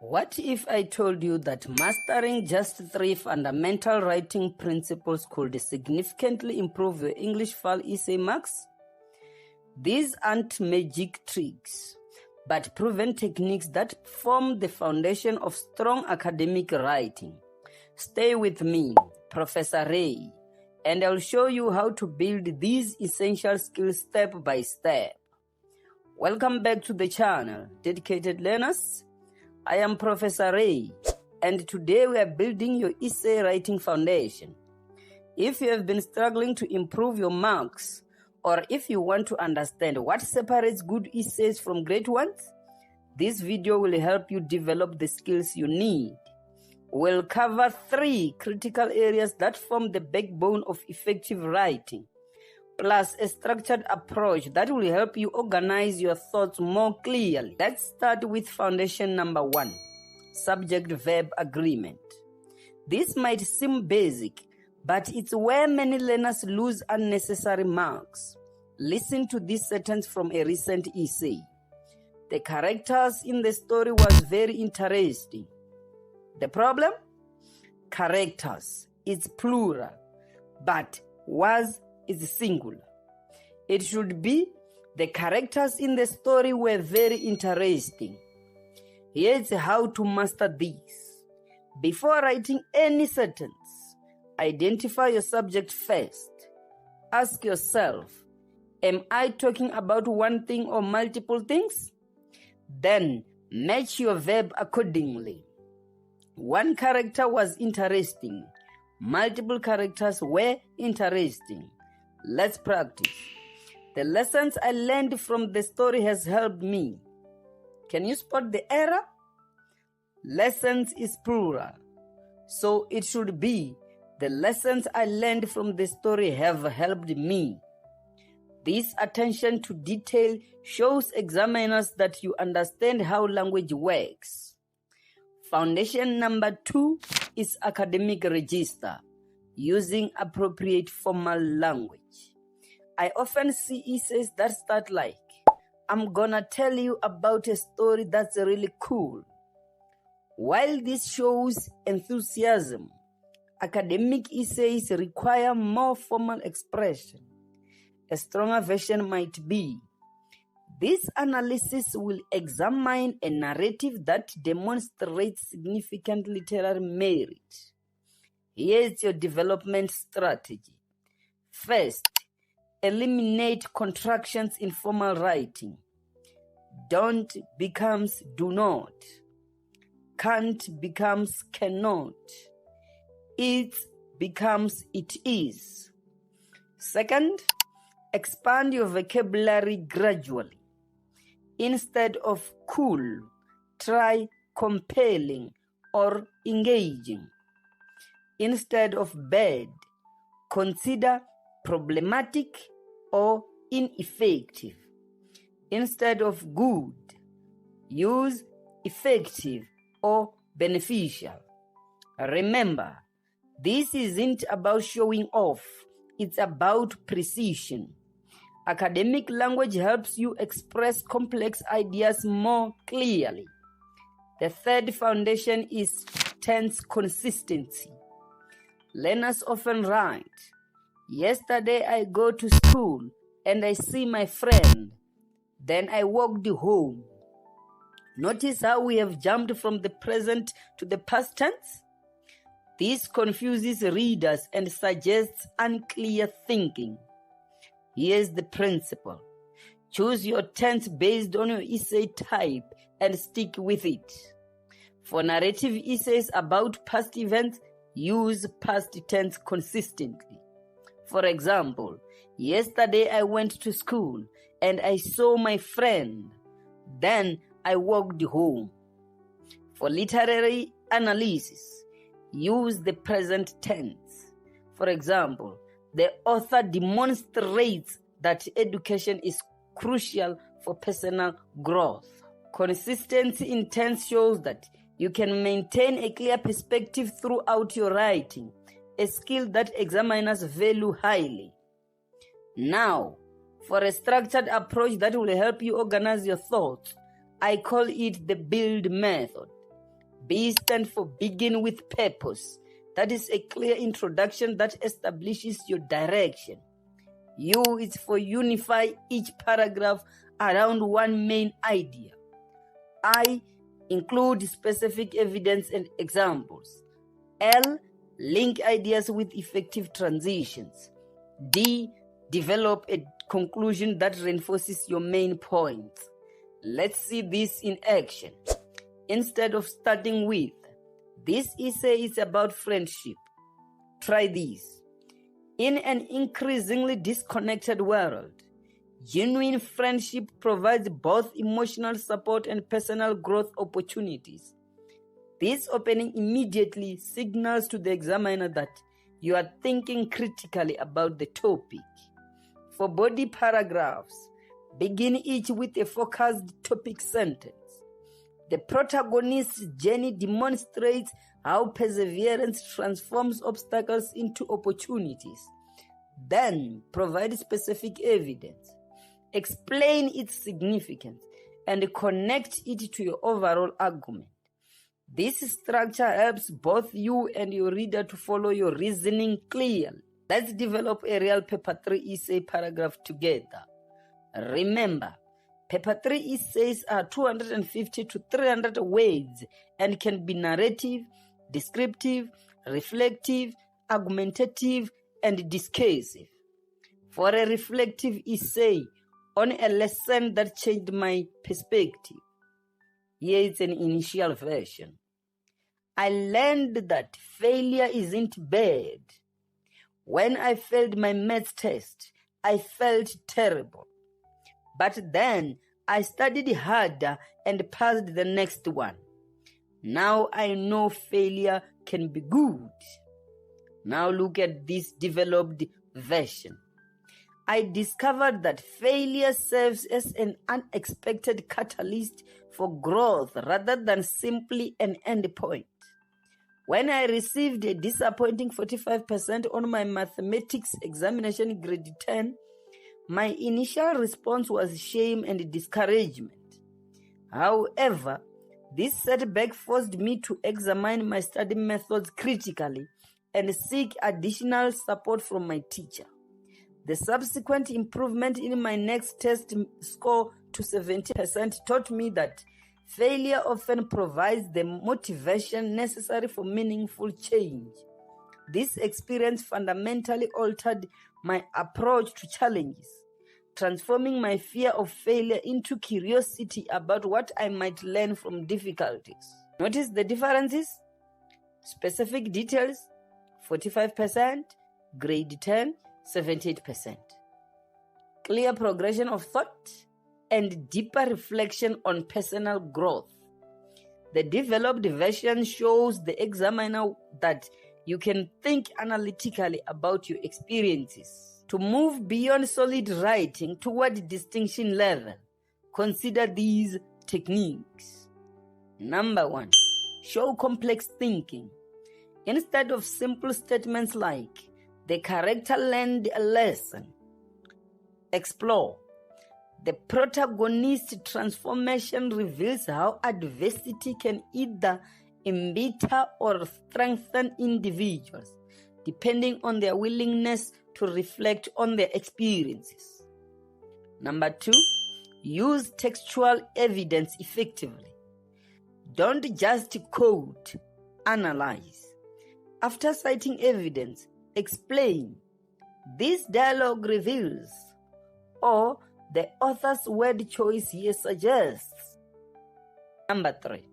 What if I told you that mastering just 3 fundamental writing principles could significantly improve your English FAL essay marks? These aren't magic tricks, but proven techniques that form the foundation of strong academic writing. Stay with me, Professor Ray, and I'll show you how to build these essential skills step by step. Welcome back to the channel, dedicated learners. I am Professor Ray, and today we are building your essay writing foundation. If you have been struggling to improve your marks, or if you want to understand what separates good essays from great ones, this video will help you develop the skills you need. We'll cover 3 critical areas that form the backbone of effective writing, plus a structured approach that will help you organize your thoughts more clearly. Let's start with foundation number 1, subject-verb agreement. This might seem basic, but it's where many learners lose unnecessary marks. Listen to this sentence from a recent essay. The characters in the story was very interesting. The problem? Characters is plural, but was is singular. It should be the characters in the story were very interesting. Here's how to master this. Before writing any sentence, identify your subject first. Ask yourself, am I talking about one thing or multiple things? Then match your verb accordingly. One character was interesting. Multiple characters were interesting. Let's practice. The lessons I learned from the story has helped me. Can you spot the error? Lessons is plural, so it should be the lessons I learned from the story have helped me. This attention to detail shows examiners that you understand how language works. Foundation number 2 is academic register, using appropriate formal language. I often see essays that start like, I'm gonna tell you about a story that's really cool. While this shows enthusiasm, academic essays require more formal expression. A stronger version might be, this analysis will examine a narrative that demonstrates significant literary merit. Here's your development strategy. First, eliminate contractions in formal writing. Don't becomes do not. Can't becomes cannot. It becomes it is. Second, expand your vocabulary gradually. Instead of cool, try compelling or engaging. Instead of bad, consider problematic or ineffective. Instead of good, use effective or beneficial. Remember, this isn't about showing off, it's about precision. Academic language helps you express complex ideas more clearly. The third foundation is tense consistency. Learners often write, yesterday I go to school and I see my friend. Then I walked home. Notice how we have jumped from the present to the past tense? This confuses readers and suggests unclear thinking. Here's the principle. Choose your tense based on your essay type and stick with it. For narrative essays about past events, use past tense consistently. For example, yesterday I went to school and I saw my friend. Then I walked home. For literary analysis, use the present tense. For example, the author demonstrates that education is crucial for personal growth. Consistency in tense shows that you can maintain a clear perspective throughout your writing, a skill that examiners value highly. Now, for a structured approach that will help you organize your thoughts, I call it the build method. B stands for begin with purpose. That is a clear introduction that establishes your direction. U is for unify each paragraph around one main idea. I include specific evidence and examples. L, link ideas with effective transitions. D, develop a conclusion that reinforces your main points. Let's see this in action. Instead of starting with, this essay is about friendship. Try this. In an increasingly disconnected world, genuine friendship provides both emotional support and personal growth opportunities. This opening immediately signals to the examiner that you are thinking critically about the topic. For body paragraphs, begin each with a focused topic sentence. The protagonist's journey demonstrates how perseverance transforms obstacles into opportunities. Then, provide specific evidence. Explain its significance and connect it to your overall argument. This structure helps both you and your reader to follow your reasoning clearly. Let's develop a real paper 3 essay paragraph together. Remember, paper 3 essays are 250 to 300 words and can be narrative, descriptive, reflective, argumentative, and discursive. For a reflective essay on a lesson that changed my perspective, here is an initial version. I learned that failure isn't bad. When I failed my maths test, I felt terrible. But then I studied harder and passed the next one. Now I know failure can be good. Now look at this developed version. I discovered that failure serves as an unexpected catalyst for growth rather than simply an end point. When I received a disappointing 45% on my mathematics examination grade 10, my initial response was shame and discouragement. However, this setback forced me to examine my study methods critically and seek additional support from my teacher. The subsequent improvement in my next test score to 70% taught me that failure often provides the motivation necessary for meaningful change. This experience fundamentally altered my approach to challenges, transforming my fear of failure into curiosity about what I might learn from difficulties. Notice the differences? Specific details, 45%, grade 10, 78%. Clear progression of thought and deeper reflection on personal growth. The developed version shows the examiner that you can think analytically about your experiences. To move beyond solid writing toward distinction level, consider these techniques. Number 1, show complex thinking. Instead of simple statements like, the character learned a lesson, explore. The protagonist's transformation reveals how adversity can either embitter or strengthen individuals, depending on their willingness to reflect on their experiences. Number 2, use textual evidence effectively. Don't just quote, analyze. After citing evidence, explain. This dialogue reveals, or the author's word choice here suggests. Number 3,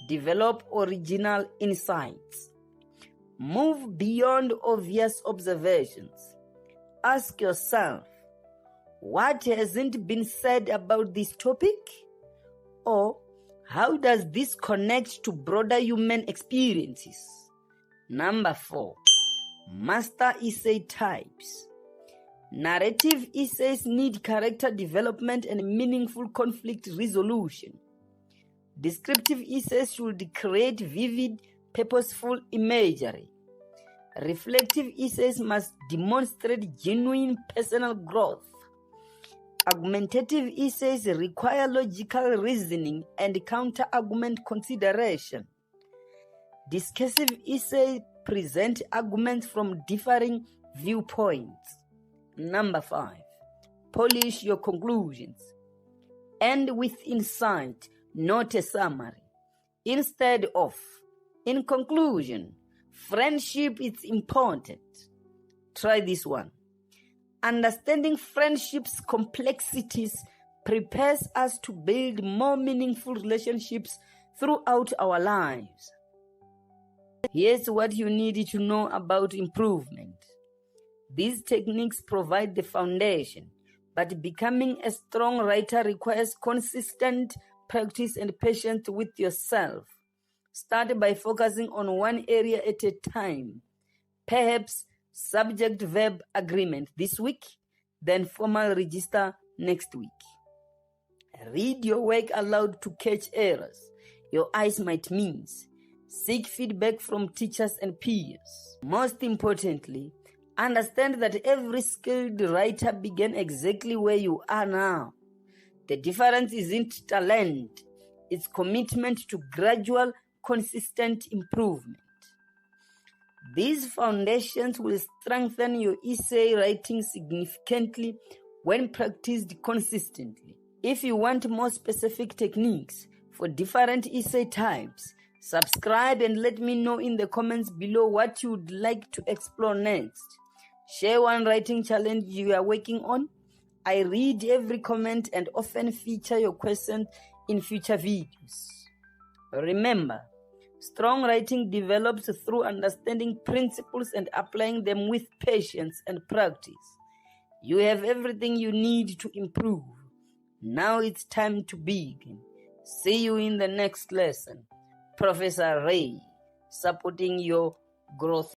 develop original insights. Move beyond obvious observations. Ask yourself, what hasn't been said about this topic? Or how does this connect to broader human experiences? Number 4, master essay types. Narrative essays need character development and meaningful conflict resolution. Descriptive essays should create vivid, purposeful imagery. Reflective essays must demonstrate genuine personal growth. Argumentative essays require logical reasoning and counter-argument consideration. Discursive essay present arguments from differing viewpoints. Number 5, polish your conclusions. End with insight, not a summary. Instead of, in conclusion, friendship is important. Try this one. Understanding friendship's complexities prepares us to build more meaningful relationships throughout our lives. Here's what you need to know about improvement. These techniques provide the foundation, but becoming a strong writer requires consistent practice and patience with yourself. Start by focusing on one area at a time. Perhaps subject-verb agreement this week, then formal register next week. Read your work aloud to catch errors your eyes might miss. Seek feedback from teachers and peers. Most importantly, understand that every skilled writer began exactly where you are now. The difference isn't talent, it's commitment to gradual, consistent improvement. These foundations will strengthen your essay writing significantly when practiced consistently. If you want more specific techniques for different essay types, subscribe and let me know in the comments below what you would like to explore next. Share one writing challenge you are working on. I read every comment and often feature your questions in future videos. Remember, strong writing develops through understanding principles and applying them with patience and practice. You have everything you need to improve. Now it's time to begin. See you in the next lesson. Professor Ray, supporting your growth.